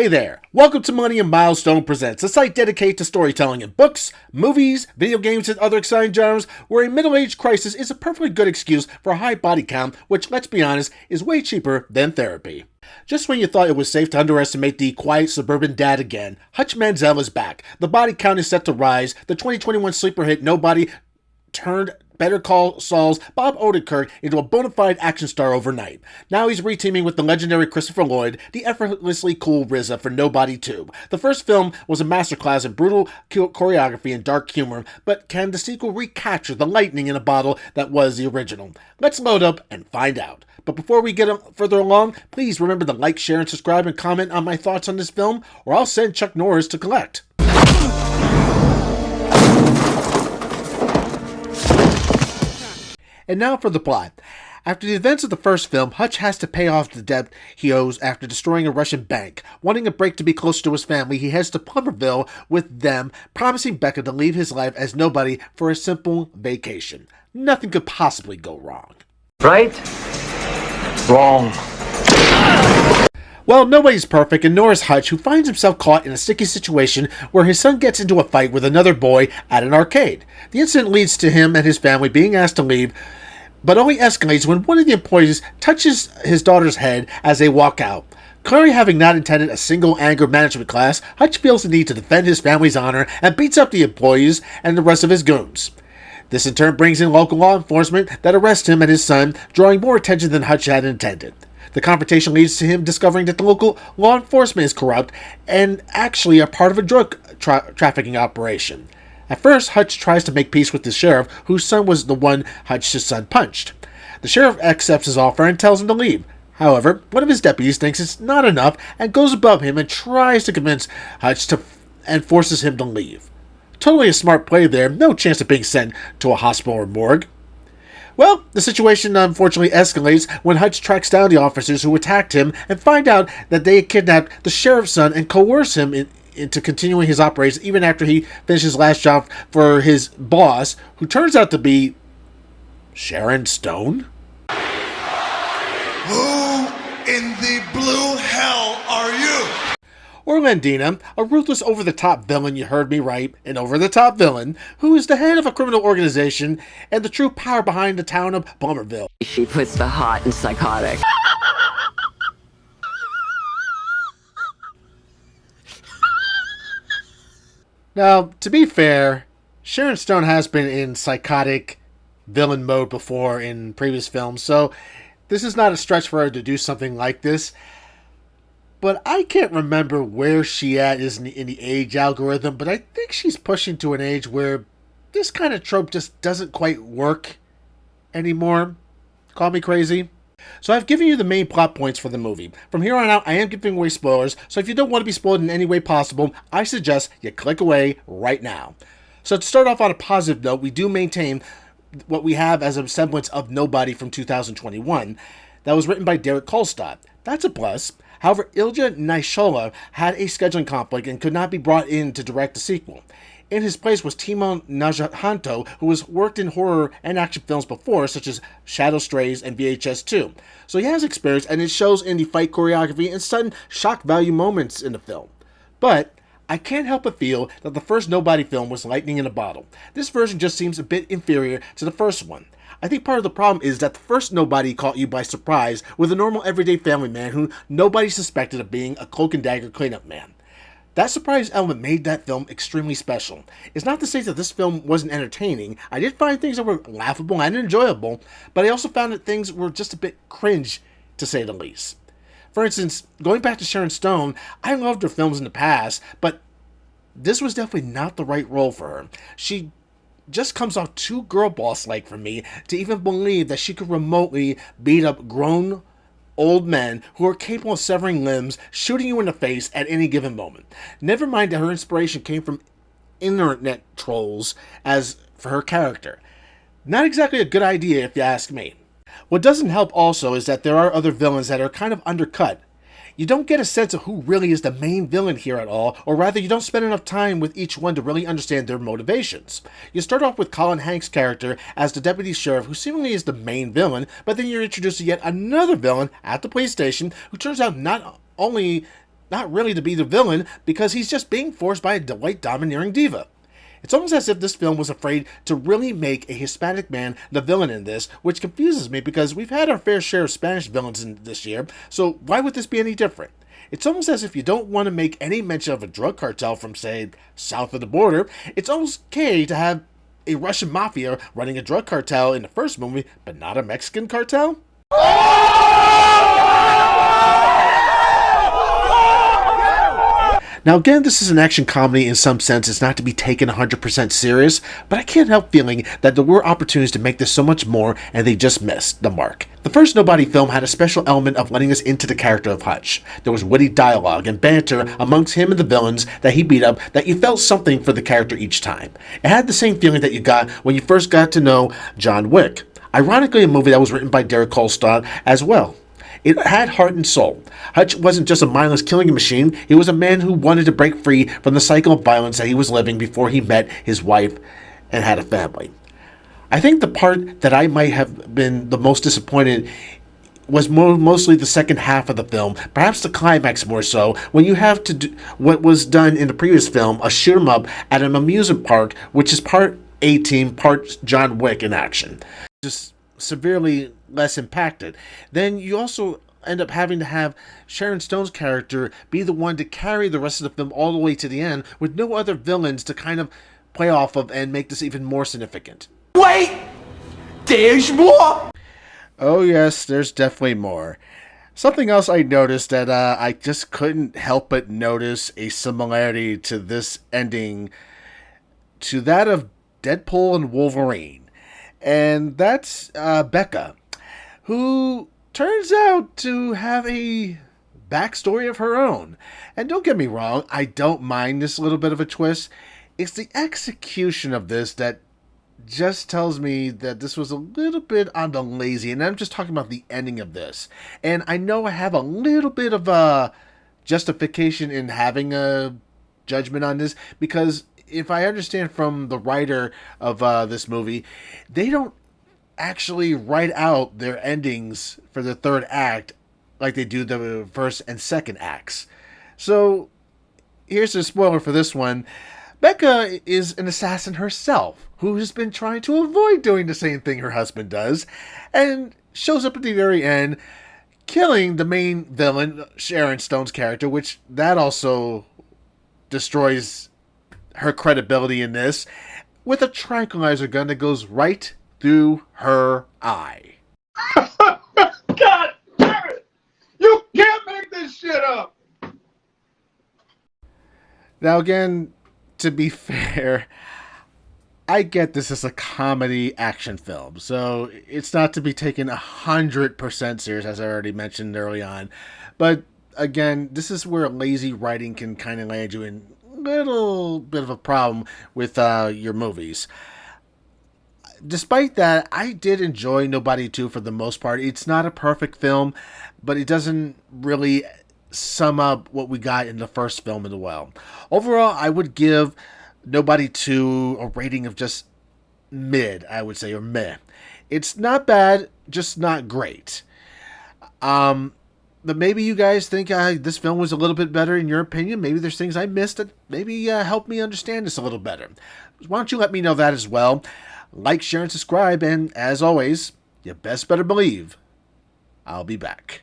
Hey there, welcome to Millennium Milestone Presents, a site dedicated to storytelling in books, movies, video games, and other exciting genres where a middle-age crisis is a perfectly good excuse for a high body count, which, let's be honest, is way cheaper than therapy. Just when you thought it was safe to underestimate the quiet suburban dad again, Hutch Manziel is back. The body count is set to rise. The 2021 sleeper hit Nobody turned Better Call Saul's Bob Odenkirk into a bona fide action star overnight. Now he's reteaming with the legendary Christopher Lloyd, the effortlessly cool RZA for Nobody 2. The first film was a masterclass in brutal choreography and dark humor, but can the sequel recapture the lightning in a bottle that was the original? Let's load up and find out. But before we get further along, please remember to like, share, and subscribe and comment on my thoughts on this film, or I'll send Chuck Norris to collect. And now for the plot. After the events of the first film, Hutch has to pay off the debt he owes after destroying a Russian bank. Wanting a break to be closer to his family, he heads to Plumberville with them, promising Becca to leave his life as nobody for a simple vacation. Nothing could possibly go wrong. Right? Wrong. Well, nobody's perfect, and nor is Hutch, who finds himself caught in a sticky situation where his son gets into a fight with another boy at an arcade. The incident leads to him and his family being asked to leave, but only escalates when one of the employees touches his daughter's head as they walk out. Clearly having not attended a single anger management class, Hutch feels the need to defend his family's honor and beats up the employees and the rest of his goons. This in turn brings in local law enforcement that arrests him and his son, drawing more attention than Hutch had intended. The confrontation leads to him discovering that the local law enforcement is corrupt and actually a part of a drug trafficking operation. At first, Hutch tries to make peace with the sheriff, whose son was the one Hutch's son punched. The sheriff accepts his offer and tells him to leave. However, one of his deputies thinks it's not enough and goes above him and tries to convince Hutch and forces him to leave. Totally a smart play there, no chance of being sent to a hospital or morgue. Well, the situation unfortunately escalates when Hutch tracks down the officers who attacked him and find out that they had kidnapped the sheriff's son and coerce him into continuing his operations even after he finished his last job for his boss, who turns out to be Sharon Stone. Who in the blue hell are you? Orlandina, a ruthless over-the-top villain, you heard me right, an over-the-top villain, who is the head of a criminal organization and the true power behind the town of Plumberville. She puts the hot in psychotic. Now, to be fair, Sharon Stone has been in psychotic villain mode before in previous films, so this is not a stretch for her to do something like this. But I can't remember where she is in the age algorithm, but I think she's pushing to an age where this kind of trope just doesn't quite work anymore. Call me crazy. So I've given you the main plot points for the movie. From here on out, I am giving away spoilers, so if you don't want to be spoiled in any way possible, I suggest you click away right now. So to start off on a positive note, we do maintain what we have as a semblance of Nobody from 2021 that was written by Derek Kolstad. That's a plus. However, Ilja Naishola had a scheduling conflict and could not be brought in to direct the sequel. In his place was Timo Najahanto, who has worked in horror and action films before, such as Shadow Strays and VHS 2. So he has experience, and it shows in the fight choreography and sudden shock value moments in the film. But I can't help but feel that the first Nobody film was lightning in a bottle. This version just seems a bit inferior to the first one. I think part of the problem is that the first Nobody caught you by surprise with a normal everyday family man who nobody suspected of being a cloak and dagger cleanup man. That surprise element made that film extremely special. It's not to say that this film wasn't entertaining. I did find things that were laughable and enjoyable, but I also found that things were just a bit cringe, to say the least. For instance, going back to Sharon Stone, I loved her films in the past, but this was definitely not the right role for her. She just comes off too girl boss-like for me to even believe that she could remotely beat up grown old men who are capable of severing limbs, shooting you in the face at any given moment. Never mind that her inspiration came from internet trolls as for her character. Not exactly a good idea if you ask me. What doesn't help also is that there are other villains that are kind of undercut. You don't get a sense of who really is the main villain here at all, or rather you don't spend enough time with each one to really understand their motivations. You start off with Colin Hanks' character as the deputy sheriff who seemingly is the main villain, but then you're introduced to yet another villain at the police station who turns out not only not really to be the villain because he's just being forced by a white domineering diva. It's almost as if this film was afraid to really make a Hispanic man the villain in this, which confuses me because we've had our fair share of Spanish villains in this year, so why would this be any different? It's almost as if you don't want to make any mention of a drug cartel from, say, south of the border. It's almost okay to have a Russian mafia running a drug cartel in the first movie, but not a Mexican cartel? Now again, this is an action comedy in some sense. It's not to be taken 100% serious, but I can't help feeling that there were opportunities to make this so much more and they just missed the mark. The first Nobody film had a special element of letting us into the character of Hutch. There was witty dialogue and banter amongst him and the villains that he beat up that you felt something for the character each time. It had the same feeling that you got when you first got to know John Wick. Ironically, a movie that was written by Derek Kolstad as well. It had heart and soul. Hutch wasn't just a mindless killing machine, he was a man who wanted to break free from the cycle of violence that he was living before he met his wife and had a family. I think the part that I might have been the most disappointed was mostly the second half of the film, perhaps the climax more so, when you have to do what was done in the previous film, a shoot 'em up at an amusement park, which is part A-Team, part John Wick in action. Just severely less impacted. Then you also end up having to have Sharon Stone's character be the one to carry the rest of the film all the way to the end with no other villains to kind of play off of and make this even more significant. Wait! There's more! Oh yes, there's definitely more. Something else I noticed that I just couldn't help but notice a similarity to this ending to that of Deadpool and Wolverine. And that's Becca, who turns out to have a backstory of her own. And don't get me wrong, I don't mind this little bit of a twist. It's the execution of this that just tells me that this was a little bit on the lazy, and I'm just talking about the ending of this. And I know I have a little bit of a justification in having a judgment on this, because if I understand from the writer of this movie, they don't actually write out their endings for the third act like they do the first and second acts. So here's a spoiler for this one. Becca is an assassin herself who has been trying to avoid doing the same thing her husband does, and shows up at the very end killing the main villain, Sharon Stone's character, which that also destroys her credibility in this, with a tranquilizer gun that goes right through her eye. God damn it! You can't make this shit up! Now again, to be fair, I get this as a comedy action film, so it's not to be taken 100% serious, as I already mentioned early on. But again, this is where lazy writing can kind of land you in little bit of a problem with your movies. Despite that, I did enjoy Nobody 2 for the most part. It's not a perfect film, but it doesn't really sum up what we got in the first film as well. Overall, I would give Nobody 2 a rating of just mid, I would say, or meh. It's not bad, just not great. But maybe you guys think this film was a little bit better in your opinion. Maybe there's things I missed that maybe help me understand this a little better. Why don't you let me know that as well? Like, share, and subscribe. And as always, you best better believe I'll be back.